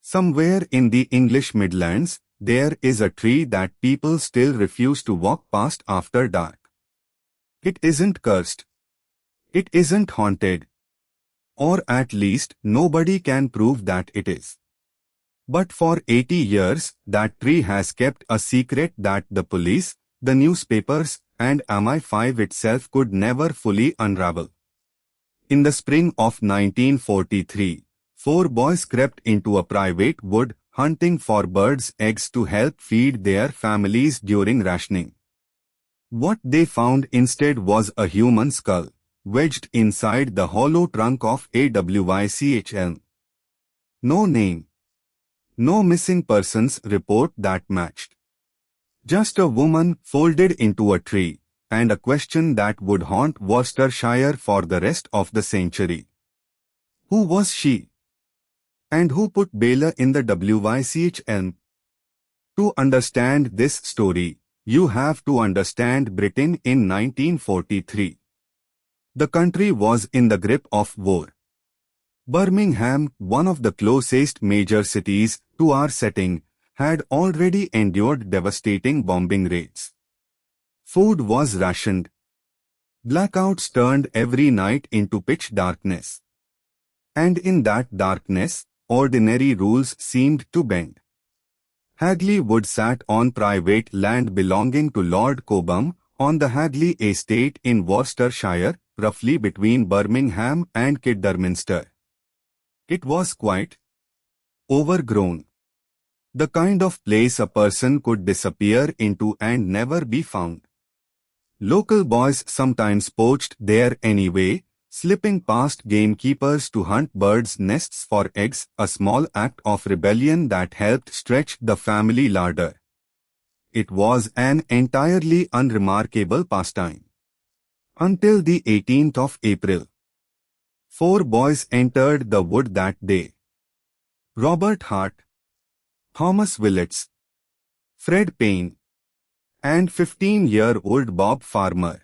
Somewhere in the English Midlands, there is a tree that people still refuse to walk past after dark. It isn't cursed. It isn't haunted. Or at least, nobody can prove that it is. But for 80 years, that tree has kept a secret that the police, the newspapers, and MI5 itself could never fully unravel. In the spring of 1943, 4 boys crept into a private wood, hunting for birds' eggs to help feed their families during rationing. What they found instead was a human skull, wedged inside the hollow trunk of a Wych Elm. No name. No missing persons report that matched. Just a woman folded into a tree, and a question that would haunt Worcestershire for the rest of the century. Who was she? And who put Bela in the Wych Elm? To understand this story, you have to understand Britain in 1943. The country was in the grip of war. Birmingham, one of the closest major cities to our setting, had already endured devastating bombing raids. Food was rationed. Blackouts turned every night into pitch darkness. And in that darkness, ordinary rules seemed to bend. Hagley Wood sat on private land belonging to Lord Cobham on the Hagley estate in Worcestershire, roughly between Birmingham and Kidderminster. It was quiet, overgrown. The kind of place a person could disappear into and never be found. Local boys sometimes poached there anyway, slipping past gamekeepers to hunt birds' nests for eggs, a small act of rebellion that helped stretch the family larder. It was an entirely unremarkable pastime. Until the 18th of April. 4 boys entered the wood that day. Robert Hart, Thomas Willets, Fred Payne, and 15-year-old Bob Farmer.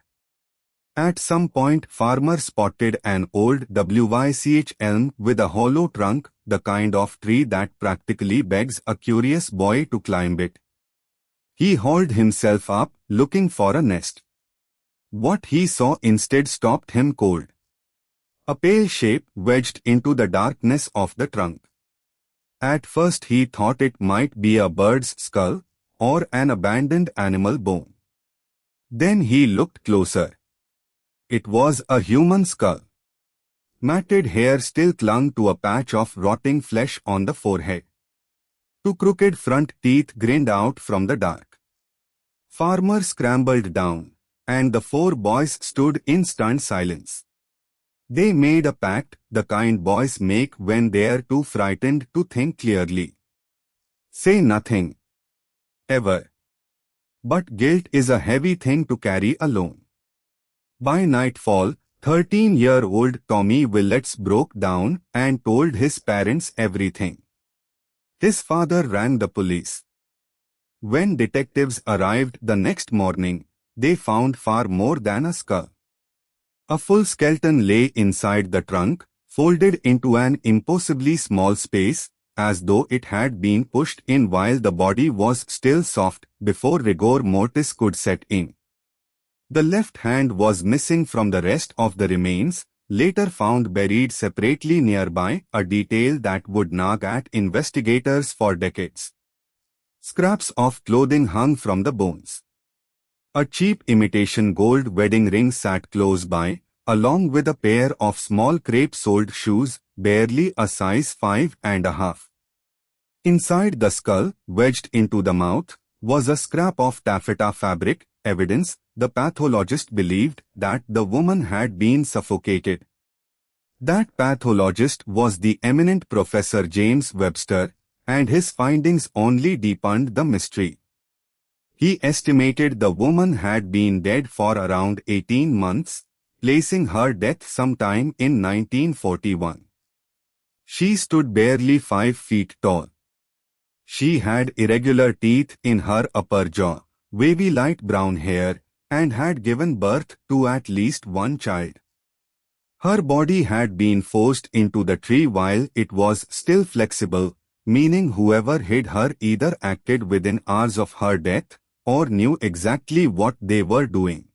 At some point, Farmer spotted an old Wych elm with a hollow trunk, the kind of tree that practically begs a curious boy to climb it. He hauled himself up, looking for a nest. What he saw instead stopped him cold. A pale shape wedged into the darkness of the trunk. At first he thought it might be a bird's skull or an abandoned animal bone. Then he looked closer. It was a human skull. Matted hair still clung to a patch of rotting flesh on the forehead. 2 crooked front teeth grinned out from the dark. Farmer scrambled down, and the 4 boys stood in stunned silence. They made a pact, the kind boys make when they're too frightened to think clearly. Say nothing. Ever. But guilt is a heavy thing to carry alone. By nightfall, 13-year-old Tommy Willets broke down and told his parents everything. His father rang the police. When detectives arrived the next morning, they found far more than a skull. A full skeleton lay inside the trunk, folded into an impossibly small space, as though it had been pushed in while the body was still soft before rigor mortis could set in. The left hand was missing from the rest of the remains, later found buried separately nearby, a detail that would nag at investigators for decades. Scraps of clothing hung from the bones. A cheap imitation gold wedding ring sat close by, along with a pair of small crepe-soled shoes, barely a size 5.5. Inside the skull, wedged into the mouth, was a scrap of taffeta fabric, evidence the pathologist believed that the woman had been suffocated. That pathologist was the eminent Professor James Webster, and his findings only deepened the mystery. He estimated the woman had been dead for around 18 months, placing her death sometime in 1941. She stood barely 5 feet tall. She had irregular teeth in her upper jaw, wavy light brown hair, and had given birth to at least 1 child. Her body had been forced into the tree while it was still flexible, meaning whoever hid her either acted within hours of her death or knew exactly what they were doing.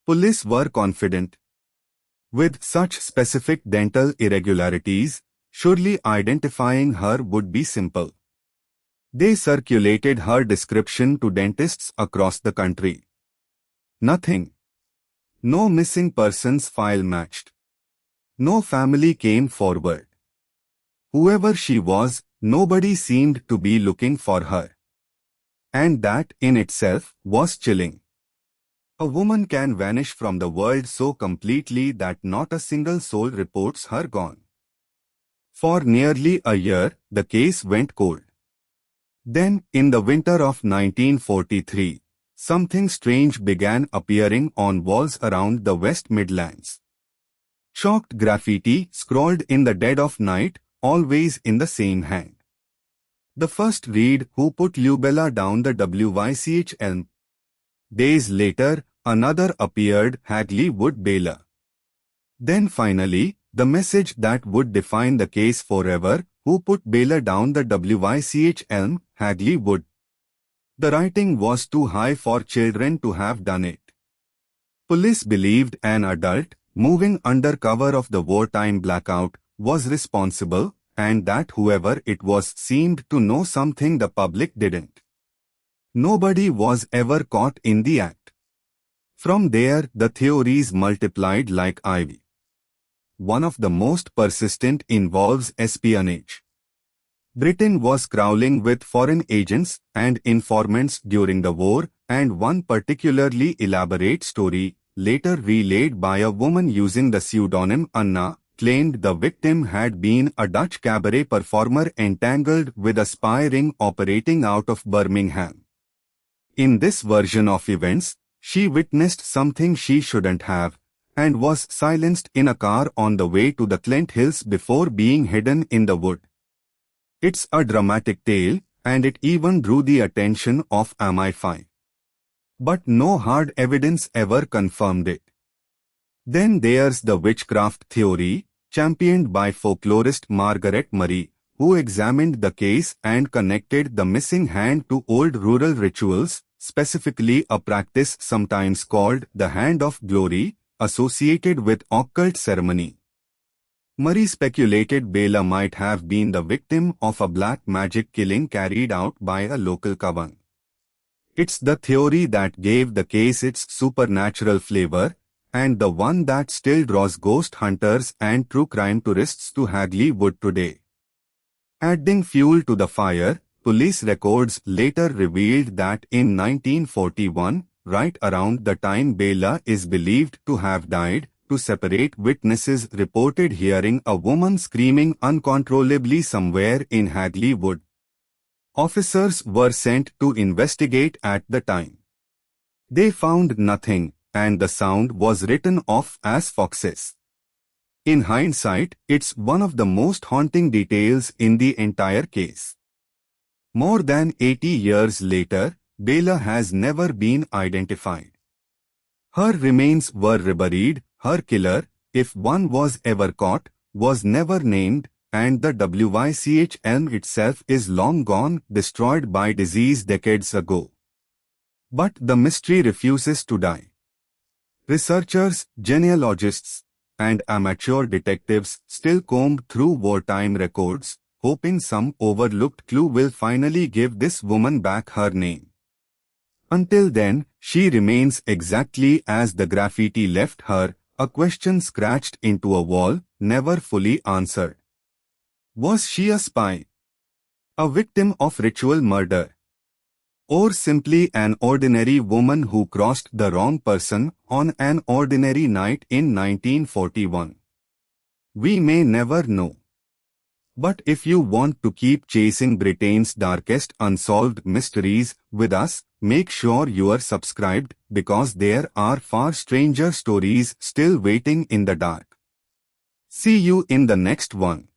Police were confident. With such specific dental irregularities, surely identifying her would be simple. They circulated her description to dentists across the country. Nothing. No missing persons file matched. No family came forward. Whoever she was, nobody seemed to be looking for her. And that, in itself, was chilling. A woman can vanish from the world so completely that not a single soul reports her gone. For nearly a year, the case went cold. Then, in the winter of 1943, something strange began appearing on walls around the West Midlands. Chalked graffiti scrawled in the dead of night, always in the same hand. The first read, "Who put Lubella down the Wych Elm?" Days later, another appeared, "Hagley Wood Baler." Then finally, the message that would define the case forever, "Who put Baler down the Wych Elm, Hagley Wood?" The writing was too high for children to have done it. Police believed an adult, moving under cover of the wartime blackout, was responsible, and that whoever it was seemed to know something the public didn't. Nobody was ever caught in the act. From there, the theories multiplied like ivy. One of the most persistent involves espionage. Britain was crawling with foreign agents and informants during the war, and one particularly elaborate story, later relayed by a woman using the pseudonym Anna, claimed the victim had been a Dutch cabaret performer entangled with a spy ring operating out of Birmingham. In this version of events, she witnessed something she shouldn't have, and was silenced in a car on the way to the Clint Hills before being hidden in the wood. It's a dramatic tale, and it even drew the attention of MI5. But no hard evidence ever confirmed it. Then there's the witchcraft theory, championed by folklorist Margaret Murray, who examined the case and connected the missing hand to old rural rituals, specifically a practice sometimes called the Hand of Glory, associated with occult ceremony. Murray speculated Bela might have been the victim of a black magic killing carried out by a local coven. It's the theory that gave the case its supernatural flavor, and the one that still draws ghost hunters and true crime tourists to Hagley Wood today. Adding fuel to the fire, police records later revealed that in 1941, right around the time Bela is believed to have died, to separate witnesses reported hearing a woman screaming uncontrollably somewhere in Hagley Wood. Officers were sent to investigate at the time. They found nothing, and the sound was written off as foxes. In hindsight, it's one of the most haunting details in the entire case. More than 80 years later, Bela has never been identified. Her remains were reburied, her killer, if one was ever caught, was never named, and the Wych Elm itself is long gone, destroyed by disease decades ago. But the mystery refuses to die. Researchers, genealogists, and amateur detectives still comb through wartime records, hoping some overlooked clue will finally give this woman back her name. Until then, she remains exactly as the graffiti left her, a question scratched into a wall, never fully answered. Was she a spy? A victim of ritual murder? Or simply an ordinary woman who crossed the wrong person on an ordinary night in 1941? We may never know. But if you want to keep chasing Britain's darkest unsolved mysteries with us, make sure you are subscribed, because there are far stranger stories still waiting in the dark. See you in the next one.